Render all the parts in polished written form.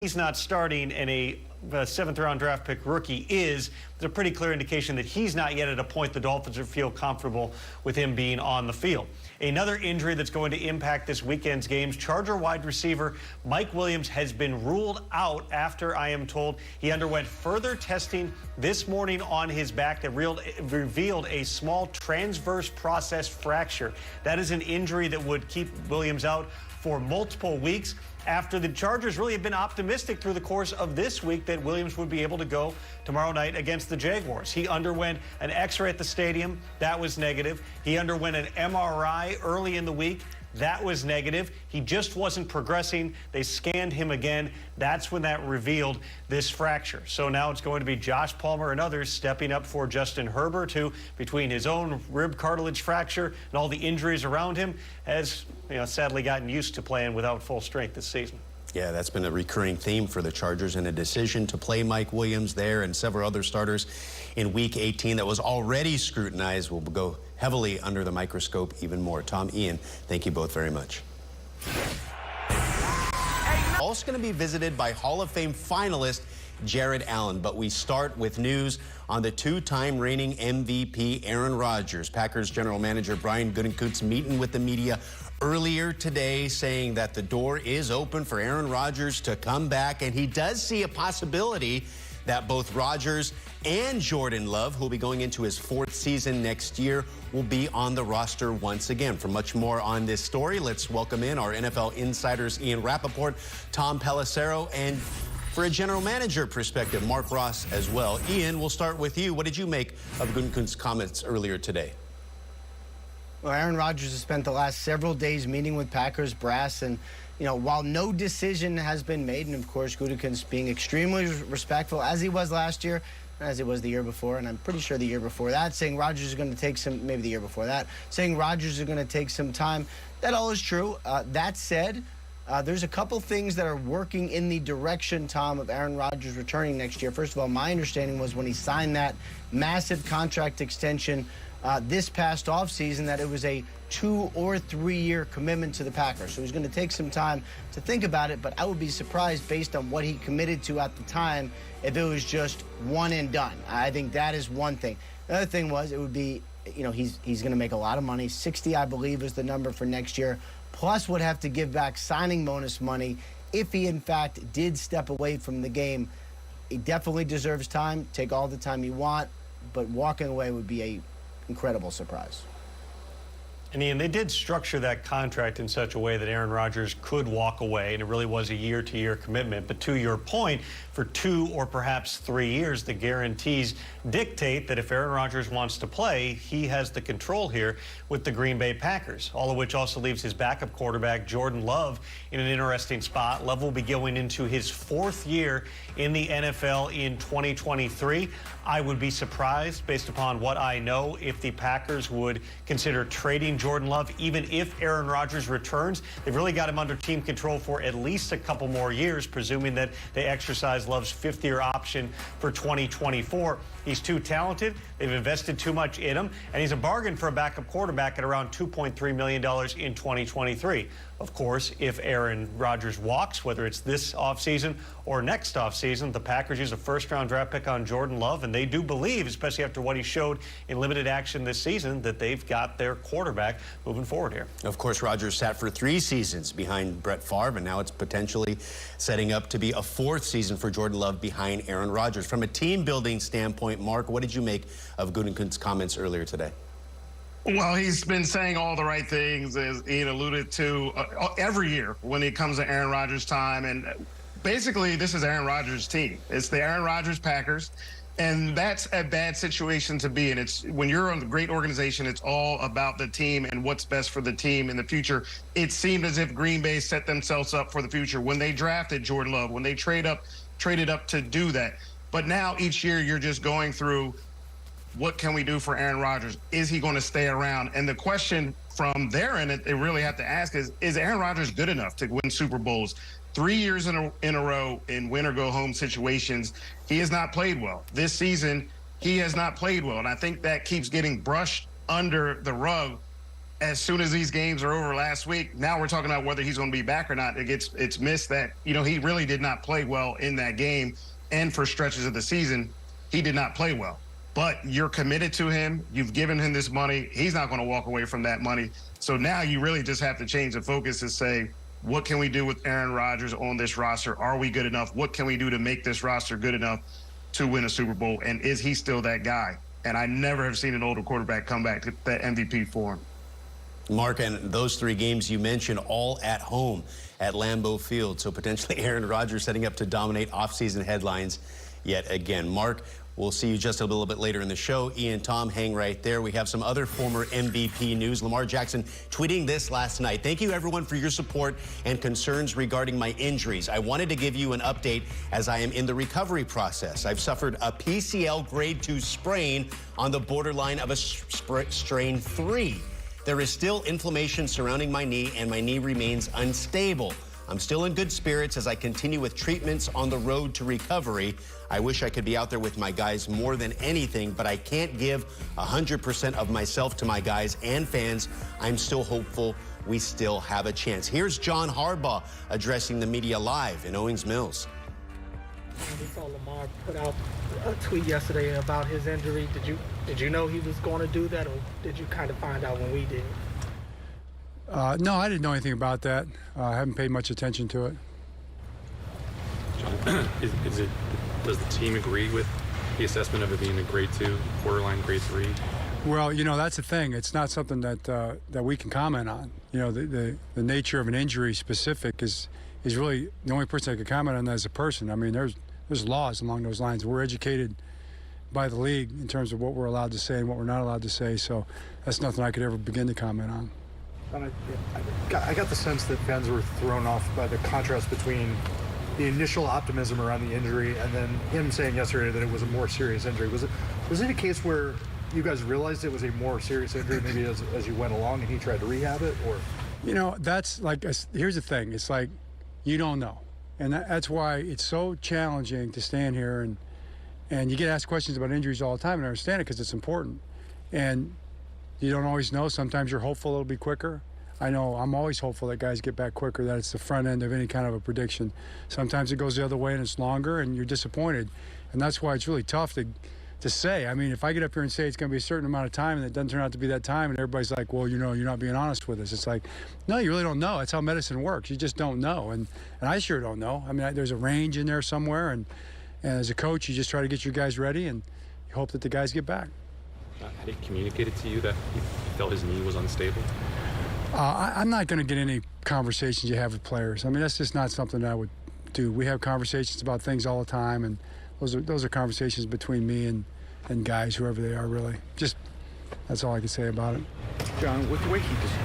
he's not starting and a seventh-round draft pick rookie is, there's a pretty clear indication that he's not yet at a point the Dolphins feel comfortable with him being on the field. Another injury that's going to impact this weekend's games, Charger wide receiver Mike Williams has been ruled out after, I am told, he underwent further testing this morning on his back that revealed a small transverse process fracture. That is an injury that would keep Williams out for multiple weeks, after the Chargers really have been optimistic through the course of this week that Williams would be able to go tomorrow night against the Jaguars. He underwent an X-ray at the stadium. That was negative. He underwent an MRI early in the week. That was negative. He just wasn't progressing. They scanned him again. That's when that revealed this fracture. So now it's going to be Josh Palmer and others stepping up for Justin Herbert, who, between his own rib cartilage fracture and all the injuries around him, has sadly gotten used to playing without full strength this season. Yeah, that's been a recurring theme for the Chargers, and a decision to play Mike Williams there and several other starters in Week 18 that was already scrutinized will go heavily under the microscope even more. Tom, Ian, thank you both very much. Also going to be visited by Hall of Fame finalist Jared Allen, but we start with news on the two-time reigning MVP Aaron Rodgers. Packers general manager Brian Gutekunst meeting with the media earlier today, saying that the door is open for Aaron Rodgers to come back, and he does see a possibility that both Rodgers and Jordan Love, who will be going into his fourth season next year, will be on the roster once again. For much more on this story, let's welcome in our NFL insiders Ian Rapoport, Tom Pelissero, and for a general manager perspective, Mark Ross as well. Ian, we'll start with you. What did you make of Gutekunst's comments earlier today? Well, Aaron Rodgers has spent the last several days meeting with Packers brass, and while no decision has been made, and of course Gutekunst being extremely respectful, as he was last year, as he was the year before, and I'm pretty sure the year before that, saying Rodgers is going to take some, maybe the year before that, saying Rodgers is going to take some time. That all is true. That said, there's a couple things that are working in the direction, Tom, of Aaron Rodgers returning next year. First of all, my understanding was when he signed that massive contract extension this past offseason that it was a 2 or 3 year commitment to the Packers. So he's going to take some time to think about it, but I would be surprised based on what he committed to at the time if it was just one and done. I think that is one thing. The other thing was it would be, he's going to make a lot of money. 60, I believe, is the number for next year, plus would have to give back signing bonus money if he, in fact, did step away from the game. He definitely deserves time. Take all the time you want, but walking away would be a incredible surprise. And Ian, they did structure that contract in such a way that Aaron Rodgers could walk away, and it really was a year-to-year commitment. But to your point, for 2 or perhaps 3 years, the guarantees dictate that if Aaron Rodgers wants to play, he has the control here with the Green Bay Packers, all of which also leaves his backup quarterback, Jordan Love, in an interesting spot. Love will be going into his 4th year in the NFL in 2023. I would be surprised, based upon what I know, if the Packers would consider trading Jordan Love, even if Aaron Rodgers returns. They've really got him under team control for at least a couple more years, presuming that they exercise Love's 5th-year option for 2024. He's too talented. They've invested too much in him, and he's a bargain for a backup quarterback at around $2.3 million in 2023. Of course, if Aaron Rodgers walks, whether it's this offseason or next offseason, the Packers use a first-round draft pick on Jordan Love, and they do believe, especially after what he showed in limited action this season, that they've got their quarterback moving forward here. Of course, Rodgers sat for 3 seasons behind Brett Favre, and now it's potentially setting up to be a 4th season for Jordan Love behind Aaron Rodgers. From a team-building standpoint, Mark, what did you make of Gutekunst's comments earlier today? Well, he's been saying all the right things, as Ian alluded to, every year when it comes to Aaron Rodgers' time. And basically, this is Aaron Rodgers' team. It's the Aaron Rodgers Packers, and that's a bad situation to be in. It's when you're on a great organization, it's all about the team and what's best for the team in the future. It seemed as if Green Bay set themselves up for the future when they drafted Jordan Love, when they traded up to do that. But now each year you're just going through, what can we do for Aaron Rodgers? Is he going to stay around? And the question from there, and they really have to ask is Aaron Rodgers good enough to win Super Bowls? 3 years in a row in win-or-go-home situations, he has not played well. This season, he has not played well, and I think that keeps getting brushed under the rug as soon as these games are over last week, now we're talking about whether he's going to be back or not. It's missed that, he really did not play well in that game. And for stretches of the season, he did not play well. But you're committed to him. You've given him this money. He's not going to walk away from that money. So now you really just have to change the focus and say, what can we do with Aaron Rodgers on this roster? Are we good enough? What can we do to make this roster good enough to win a Super Bowl? And is he still that guy? And I never have seen an older quarterback come back to that MVP form. Mark, and those 3 games you mentioned, all at home at Lambeau Field. So potentially Aaron Rodgers setting up to dominate offseason headlines yet again. Mark, we'll see you just a little bit later in the show. Ian, Tom, hang right there. We have some other former MVP news. Lamar Jackson tweeting this last night. Thank you, everyone, for your support and concerns regarding my injuries. I wanted to give you an update as I am in the recovery process. I've suffered a PCL grade 2 sprain on the borderline of a strain 3. There is still inflammation surrounding my knee, and my knee remains unstable. I'm still in good spirits as I continue with treatments on the road to recovery. I wish I could be out there with my guys more than anything, but I can't give 100% of myself to my guys and fans. I'm still hopeful we still have a chance. Here's John Harbaugh addressing the media live in Owings Mills. We saw Lamar put out a tweet yesterday about his injury. Did you know he was going to do that, or did you kind of find out when we did? No, I didn't know anything about that. I haven't paid much attention to it. John, does the team agree with the assessment of it being a grade 2, borderline grade 3? Well, that's the thing. It's not something that we can comment on. The nature of an injury specific is really the only person that can comment on that as a person. I mean, there's laws along those lines. We're educated by the league in terms of what we're allowed to say and what we're not allowed to say. So that's nothing I could ever begin to comment on. I got the sense that fans were thrown off by the contrast between the initial optimism around the injury and then him saying yesterday that it was a more serious injury. Was it a case where you guys realized it was a more serious injury maybe as you went along and he tried to rehab it? Or that's like, here's the thing. It's like you don't know. And that's why it's so challenging to stand here and you get asked questions about injuries all the time, and I understand it because it's important. And you don't always know. Sometimes you're hopeful it'll be quicker. I know I'm always hopeful that guys get back quicker, that it's the front end of any kind of a prediction. Sometimes it goes the other way and it's longer and you're disappointed. And that's why it's really tough to say. I mean, if I get up here and say it's going to be a certain amount of time and it doesn't turn out to be that time and everybody's like, well, you're not being honest with us. It's like, no, you really don't know. That's how medicine works. You just don't know. And I sure don't know. I mean, there's a range in there somewhere. And as a coach, you just try to get your guys ready and you hope that the guys get back. Had he communicated to you that he felt his knee was unstable? I'm not going to get any conversations you have with players. I mean, that's just not something that I would do. We have conversations about things all the time, and those are conversations between me and guys, whoever they are, really. Just that's all I can say about it. John, with the way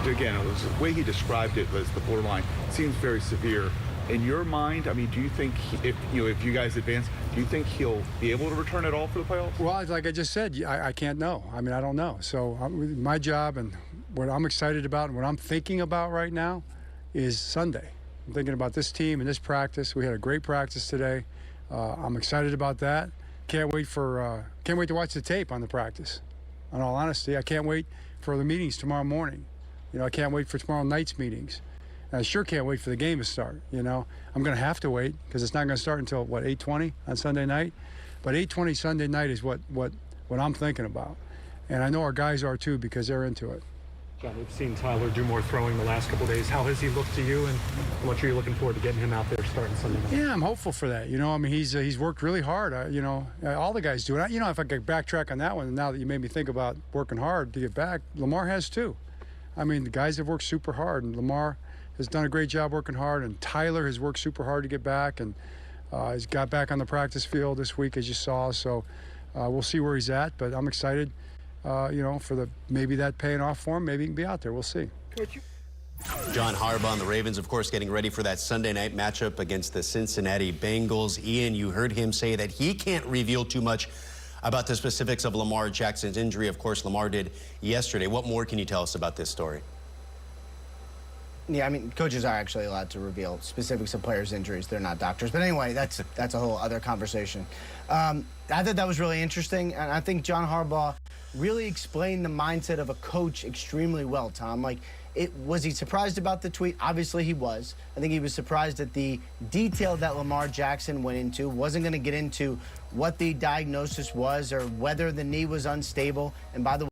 the way he described it was the borderline seems very severe. In your mind, I mean, do you think if you guys advance, do you think he'll be able to return at all for the playoffs? Well, like I just said, I can't know. I mean, I don't know. So my job and what I'm excited about and what I'm thinking about right now is Sunday. I'm thinking about this team and this practice. We had a great practice today. I'm excited about that. Can't wait to watch the tape on the practice. In all honesty, I can't wait for the meetings tomorrow morning. I can't wait for tomorrow night's meetings. And I sure can't wait for the game to start. I'm going to have to wait because it's not going to start until, 8:20 on Sunday night? But 8:20 Sunday night is what I'm thinking about. And I know our guys are too because they're into it. John, we've seen Tyler do more throwing the last couple of days. How has he looked to you, and how much are you looking forward to getting him out there starting Sunday night? Yeah, I'm hopeful for that. I mean, he's worked really hard. All the guys do. And if I could backtrack on that one, now that you made me think about working hard to get back, Lamar has too. I mean, the guys have worked super hard, and Lamar has done a great job working hard, and Tyler has worked super hard to get back, and he's got back on the practice field this week, as you saw. So we'll see where he's at, but I'm excited. For maybe that paying off for him. Maybe he can be out there. We'll see. John Harbaugh and the Ravens, of course, getting ready for that Sunday night matchup against the Cincinnati Bengals. Ian, you heard him say that he can't reveal too much about the specifics of Lamar Jackson's injury. Of course, Lamar did yesterday. What more can you tell us about this story? Yeah, I mean, coaches are actually allowed to reveal specifics of players' injuries. They're not doctors. But anyway, that's a whole other conversation. I thought that was really interesting, and I think John Harbaugh really explained the mindset of a coach extremely well, Tom. Like, was he surprised about the tweet? Obviously he was. I think he was surprised at the detail that Lamar Jackson went into. Wasn't going to get into what the diagnosis was or whether the knee was unstable. And by the way,